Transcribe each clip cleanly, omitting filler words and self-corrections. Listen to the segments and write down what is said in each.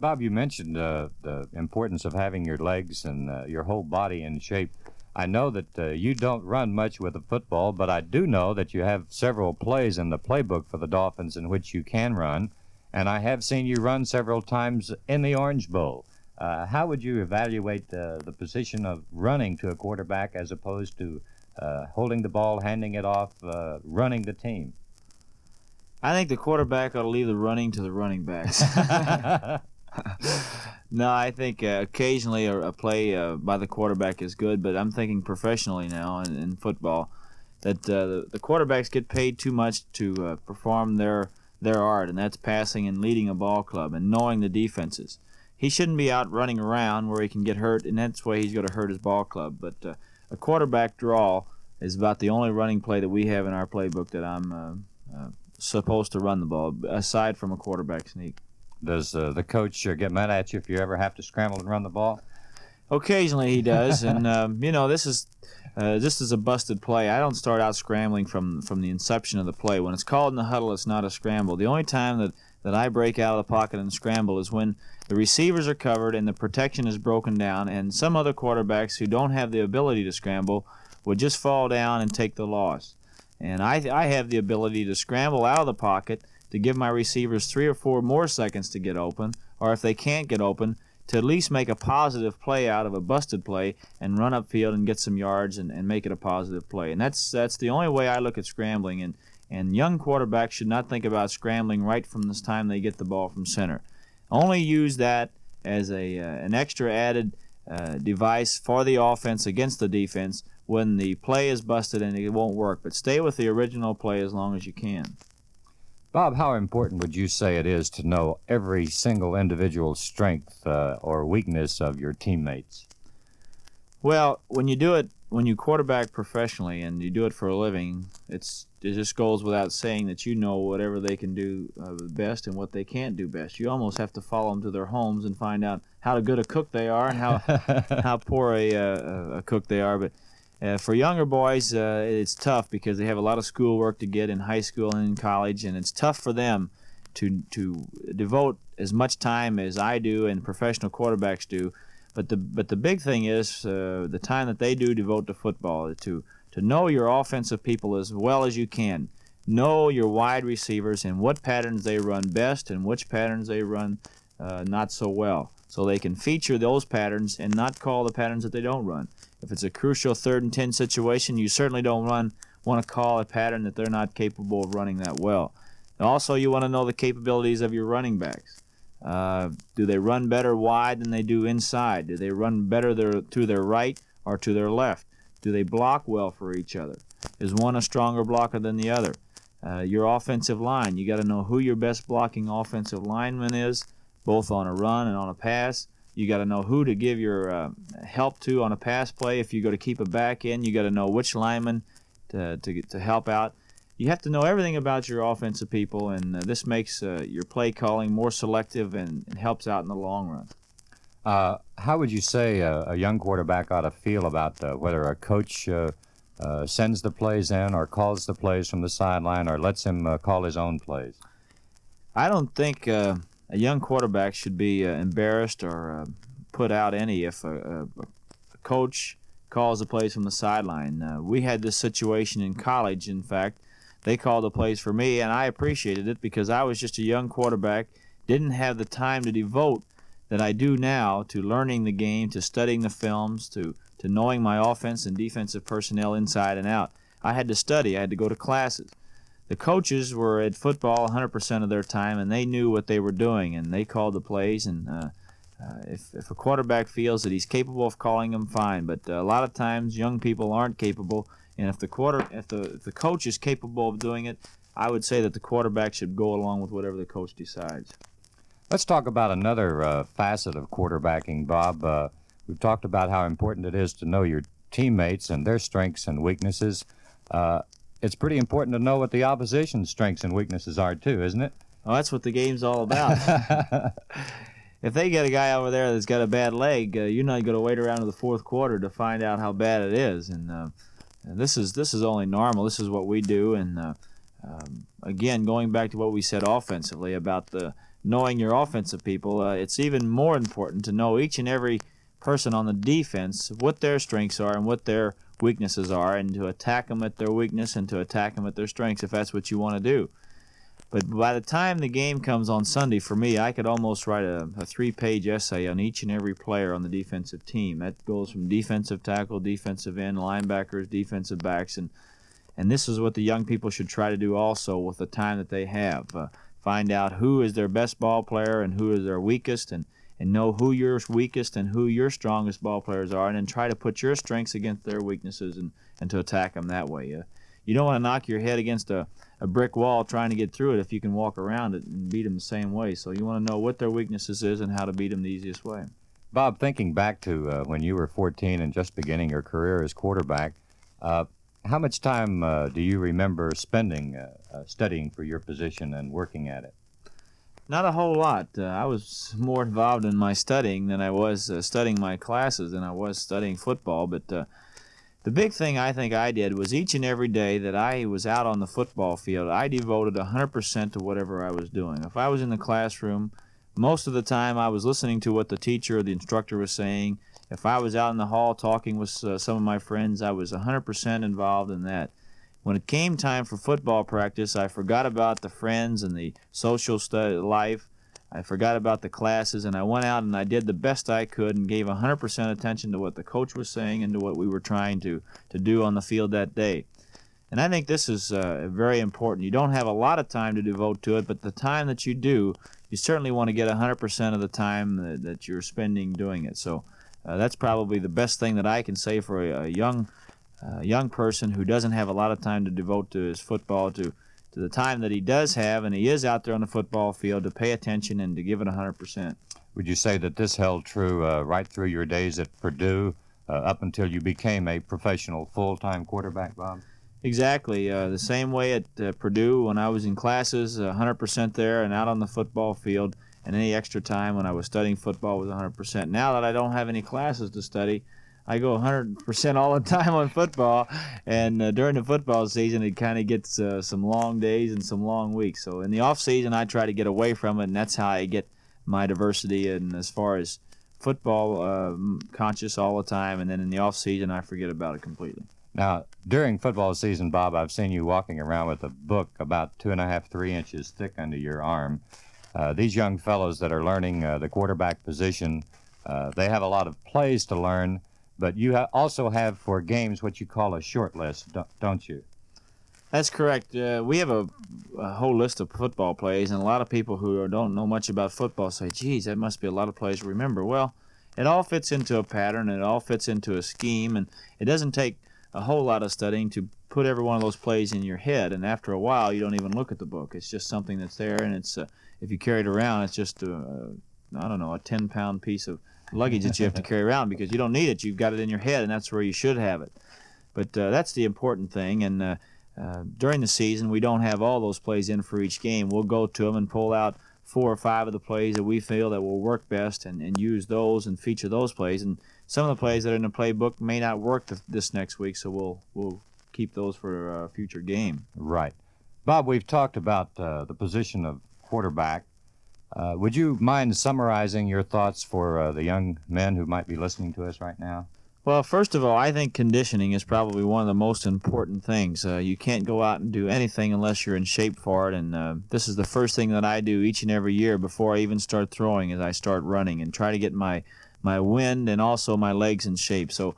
Bob, you mentioned the importance of having your legs and your whole body in shape. I know that you don't run much with a football, but I do know that you have several plays in the playbook for the Dolphins in which you can run, and I have seen you run several times in the Orange Bowl. How would you evaluate the position of running to a quarterback as opposed to holding the ball, handing it off, running the team? I think the quarterback ought to leave the running to the running backs. No, I think occasionally a play by the quarterback is good, but I'm thinking professionally now in football that the quarterbacks get paid too much to perform their art, and that's passing and leading a ball club and knowing the defenses. He shouldn't be out running around where he can get hurt, and that's why he's going to hurt his ball club. But a quarterback draw is about the only running play that we have in our playbook that I'm supposed to run the ball, aside from a quarterback sneak. Does the coach get mad at you if you ever have to scramble and run the ball? Occasionally he does, and this is a busted play. I don't start out scrambling from the inception of the play. When it's called in the huddle, it's not a scramble. The only time that I break out of the pocket and scramble is when the receivers are covered and the protection is broken down, and some other quarterbacks who don't have the ability to scramble would just fall down and take the loss. And I have the ability to scramble out of the pocket to give my receivers 3 or 4 more seconds to get open, or if they can't get open, to at least make a positive play out of a busted play and run upfield and get some yards and make it a positive play. And that's the only way I look at scrambling. And young quarterbacks should not think about scrambling right from this time they get the ball from center. Only use that as an extra added device for the offense against the defense when the play is busted and it won't work. But stay with the original play as long as you can. Bob, how important would you say it is to know every single individual strength or weakness of your teammates? Well, when you quarterback professionally and you do it for a living, it just goes without saying that you know whatever they can do best and what they can't do best. You almost have to follow them to their homes and find out how good a cook they are and how poor a cook they are. But for younger boys, it's tough because they have a lot of schoolwork to get in high school and in college, and it's tough for them to devote as much time as I do and professional quarterbacks do. But the big thing is the time that they do devote to football, to know your offensive people as well as you can. Know your wide receivers and what patterns they run best and which patterns they run not so well, so they can feature those patterns and not call the patterns that they don't run. If it's a crucial 3rd and 10 situation, you certainly don't want to call a pattern that they're not capable of running that well. Also, you want to know the capabilities of your running backs. Do they run better wide than they do inside? Do they run better to their right or to their left? Do they block well for each other? Is one a stronger blocker than the other? Your offensive line, you got to know who your best blocking offensive lineman is, both on a run and on a pass. You got to know who to give your help to on a pass play. If you go to keep a back in, you got to know which lineman to help out. You have to know everything about your offensive people, and this makes your play calling more selective and helps out in the long run. How would you say a young quarterback ought to feel about whether a coach sends the plays in or calls the plays from the sideline or lets him call his own plays? I don't think a young quarterback should be embarrassed or put out any if a coach calls the plays from the sideline. We had this situation in college, in fact. They called the plays for me, and I appreciated it because I was just a young quarterback, didn't have the time to devote that I do now to learning the game, to studying the films, to knowing my offense and defensive personnel inside and out. I had to study. I had to go to classes. The coaches were at football 100% of their time, and they knew what they were doing, and they called the plays. And if a quarterback feels that he's capable of calling them, fine. But a lot of times, young people aren't capable. And if the coach is capable of doing it, I would say that the quarterback should go along with whatever the coach decides. Let's talk about another facet of quarterbacking, Bob. We've talked about how important it is to know your teammates and their strengths and weaknesses. It's pretty important to know what the opposition's strengths and weaknesses are, too, isn't it? Well, that's what the game's all about. If they get a guy over there that's got a bad leg, you're not going to wait around to the fourth quarter to find out how bad it is. And this is only normal. This is what we do. And again, going back to what we said offensively about the knowing your offensive people, it's even more important to know each and every person on the defense, what their strengths are and what their weaknesses are, and to attack them at their weakness and to attack them at their strengths if that's what you want to do. But by the time the game comes on Sunday, for me, I could almost write a 3-page essay on each and every player on the defensive team. That goes from defensive tackle, defensive end, linebackers, defensive backs, and this is what the young people should try to do also with the time that they have. Find out who is their best ball player and who is their weakest, and know who your weakest and who your strongest ball players are, and then try to put your strengths against their weaknesses and to attack them that way. You don't want to knock your head against a brick wall trying to get through it if you can walk around it and beat them the same way. So you want to know what their weaknesses is and how to beat them the easiest way. Bob, thinking back to when you were 14 and just beginning your career as quarterback, how much time do you remember spending studying for your position and working at it? Not a whole lot. I was more involved in my studying than I was studying my classes than I was studying football. But the big thing I think I did was each and every day that I was out on the football field, I devoted 100% to whatever I was doing. If I was in the classroom, most of the time I was listening to what the teacher or the instructor was saying. If I was out in the hall talking with some of my friends, I was 100% involved in that. When it came time for football practice, I forgot about the friends and the social life. I forgot about the classes, and I went out and I did the best I could and gave 100% attention to what the coach was saying and to what we were trying to do on the field that day. And I think this is very important. You don't have a lot of time to devote to it, but the time that you do, you certainly want to get 100% of the time that you're spending doing it. So that's probably the best thing that I can say for a young person who doesn't have a lot of time to devote to his football, to the time that he does have, and he is out there on the football field, to pay attention and to give it 100%. Would you say that this held true right through your days at Purdue, up until you became a professional full-time quarterback, Bob? Exactly. The same way at Purdue when I was in classes, 100% there and out on the football field, and any extra time when I was studying football was 100%. Now that I don't have any classes to study, I go 100% all the time on football, and during the football season, it kind of gets some long days and some long weeks. So in the off season, I try to get away from it, and that's how I get my diversity. And as far as football, conscious all the time, and then in the off season, I forget about it completely. Now, during football season, Bob, I've seen you walking around with a book about 2.5, 3 inches thick under your arm. These young fellows that are learning the quarterback position, they have a lot of plays to learn. But you also have for games what you call a short list, don't you? That's correct. We have a whole list of football plays, and a lot of people who don't know much about football say, geez, that must be a lot of plays to remember. Well, it all fits into a pattern, and it all fits into a scheme, and it doesn't take a whole lot of studying to put every one of those plays in your head, and after a while, you don't even look at the book. It's just something that's there, and it's if you carry it around, it's just, a 10-pound piece of luggage that you have to carry around because you don't need it. You've got it in your head, and that's where you should have it. But that's the important thing, and during the season, we don't have all those plays in for each game. We'll go to them and pull out 4 or 5 of the plays that we feel that will work best and use those and feature those plays. And some of the plays that are in the playbook may not work this next week, so we'll keep those for a future game. Right. Bob, we've talked about the position of quarterback. Would you mind summarizing your thoughts for the young men who might be listening to us right now? Well, first of all, I think conditioning is probably one of the most important things. You can't go out and do anything unless you're in shape for it, and this is the first thing that I do each and every year before I even start throwing is I start running and try to get my wind and also my legs in shape. So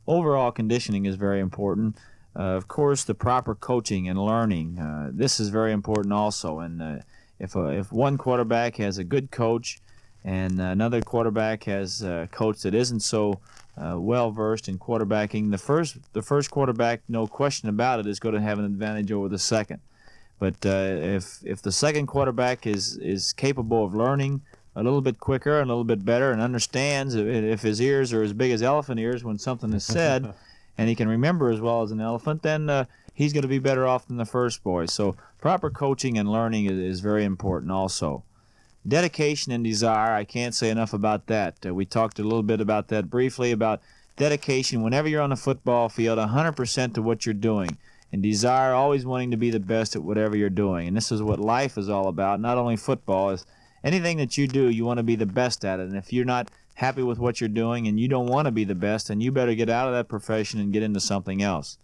overall conditioning is very important. Of course, the proper coaching and learning, this is very important also, and if one quarterback has a good coach and another quarterback has a coach that isn't so well-versed in quarterbacking, the first quarterback, no question about it, is going to have an advantage over the second. But if the second quarterback is capable of learning a little bit quicker and a little bit better and understands if his ears are as big as elephant ears when something is said and he can remember as well as an elephant, then he's going to be better off than the first boy. So proper coaching and learning is very important also. Dedication and desire, I can't say enough about that. We talked a little bit about that briefly, about dedication whenever you're on the football field, 100% to what you're doing. And desire, always wanting to be the best at whatever you're doing. And this is what life is all about, not only football. anything that you do, you want to be the best at it. And if you're not happy with what you're doing and you don't want to be the best, then you better get out of that profession and get into something else.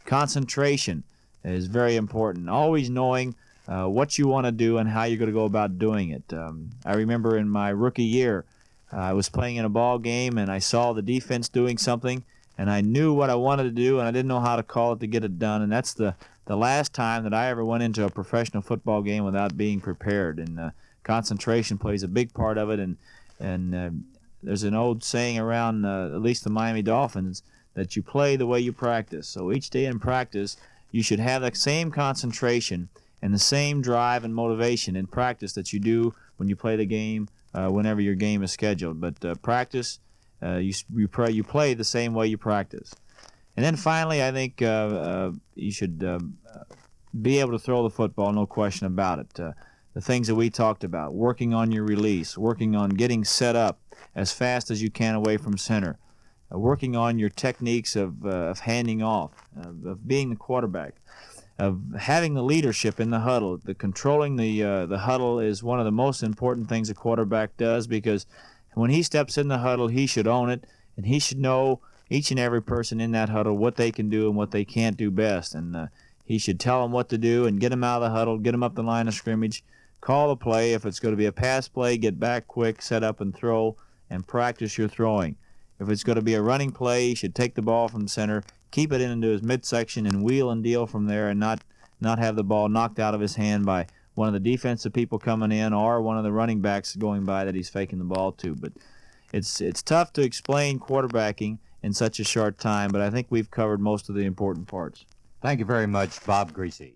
Concentration is very important. Always knowing what you want to do and how you're going to go about doing it. I remember in my rookie year, I was playing in a ball game and I saw the defense doing something, and I knew what I wanted to do, and I didn't know how to call it to get it done. And that's the last time that I ever went into a professional football game without being prepared. And concentration plays a big part of it. And there's an old saying around, at least the Miami Dolphins, that you play the way you practice. So each day in practice, you should have the same concentration and the same drive and motivation in practice that you do when you play the game, whenever your game is scheduled. But practice, you play the same way you practice. And then finally, I think you should be able to throw the football, no question about it. The things that we talked about, working on your release, working on getting set up as fast as you can away from center, working on your techniques of handing off, of being the quarterback, of having the leadership in the huddle. The controlling the huddle is one of the most important things a quarterback does, because when he steps in the huddle, he should own it, and he should know each and every person in that huddle what they can do and what they can't do best. And he should tell them what to do and get them out of the huddle, get them up the line of scrimmage, call the play. If it's going to be a pass play, get back quick, set up and throw, and practice your throwing. If it's going to be a running play, he should take the ball from center, keep it into his midsection, and wheel and deal from there, and not have the ball knocked out of his hand by one of the defensive people coming in or one of the running backs going by that he's faking the ball to. But it's tough to explain quarterbacking in such a short time, but I think we've covered most of the important parts. Thank you very much, Bob Griese.